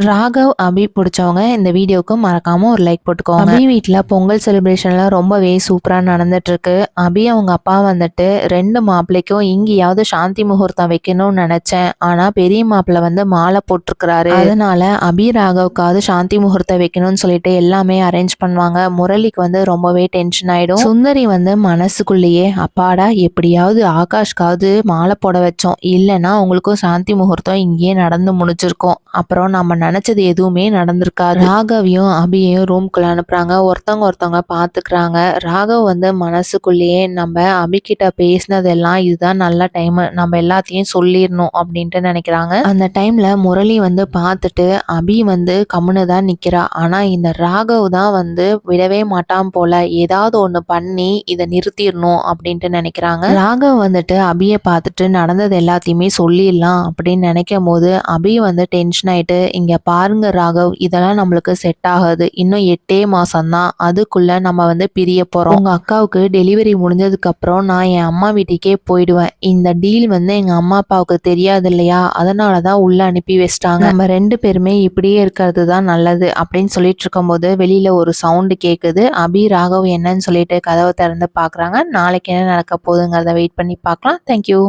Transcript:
ராகவ், அபி பிடிச்சவங்க இந்த வீடியோக்கு மறக்காம ஒரு லைக் போட்டுக்கோங்க. அபி வீட்டில் பொங்கல் செலிப்ரேஷன்ல ரொம்பவே சூப்பராக நடந்துட்டு இருக்கு. அபி அவங்க அப்பா வந்துட்டு 2 மாப்பிள்ளைக்கும் இங்கேயாவது சாந்தி முகூர்த்தம் வைக்கணும்னு நினைச்சேன். ஆனா பெரிய மாப்பிள்ளை வந்து மாலை போட்டிருக்கிறாரு. அதனால அபி ராகவுக்காவது சாந்தி முகூர்த்தம் வைக்கணும்னு சொல்லிட்டு எல்லாமே அரேஞ்ச் பண்ணுவாங்க. முரளிக்கு வந்து ரொம்பவே டென்ஷன் ஆயிடும். சுந்தரி வந்து மனசுக்குள்ளேயே அப்பாடா எப்படியாவது ஆகாஷ்காவது மாலை போட வச்சோம், இல்லைன்னா அவங்களுக்கும் சாந்தி முகூர்த்தம் இங்கேயே நடந்து முடிச்சிருக்கோம், அப்புறம் நம்ம நினைச்சது எதுவுமே நடந்திருக்காது. ராகவையும் அபியையும் ரூம்குள்ள அனுப்புறாங்க. ஒருத்தவங்க பாத்துக்கிறாங்க. ராகவ் வந்து மனசுக்குள்ளேயே நம்ம அபிகிட்ட பேசினதெல்லாம் இதுதான் நல்ல டைம், நம்ம எல்லாத்தையும் சொல்லிடணும் அப்படின்ட்டு நினைக்கிறாங்க. அந்த டைம்ல முரளி வந்து பார்த்துட்டு அபி வந்து கம்முன்னு தான் நிக்கிறா. ஆனா இந்த ராகவ் தான் வந்து விடவே மாட்டான் போல, ஏதாவது ஒண்ணு பண்ணி இதை நிறுத்திடணும் அப்படின்ட்டு நினைக்கிறாங்க. ராகவ் வந்துட்டு அபியை பார்த்துட்டு நடந்தது எல்லாத்தையுமே சொல்லிடலாம் அப்படின்னு நினைக்கும் போது அபி வந்து டென்ஷன் ஆயிட்டு, இங்க பாருங்க ராகவ், இதெல்லாம் நம்மளுக்கு செட் ஆகாது, இன்னும் 8 மாசம்தான், அதுக்குள்ள நம்ம வந்து பிரிய போறோம். உங்க அக்காவுக்கு டெலிவரி முடிஞ்சதுக்கு அப்புறம் நான் என் அம்மா வீட்டுக்கே போயிடுவேன். இந்த டீல் வந்து எங்க அம்மா அப்பாவுக்கு தெரியாது இல்லையா, அதனாலதான் உள்ள அனுப்பி வச்சிட்டாங்க. நம்ம 2 பேருமே இப்படியே இருக்கிறது தான் நல்லது அப்படின்னு சொல்லிட்டு இருக்கும் போது வெளியில ஒரு சவுண்டு கேக்குது. அபி ராகவ் என்னன்னு சொல்லிட்டு கதவை திறந்து பாக்குறாங்க. நாளைக்கு என்ன நடக்க போகுதுங்கிறத வெயிட் பண்ணி பார்க்கலாம். தேங்க்யூ.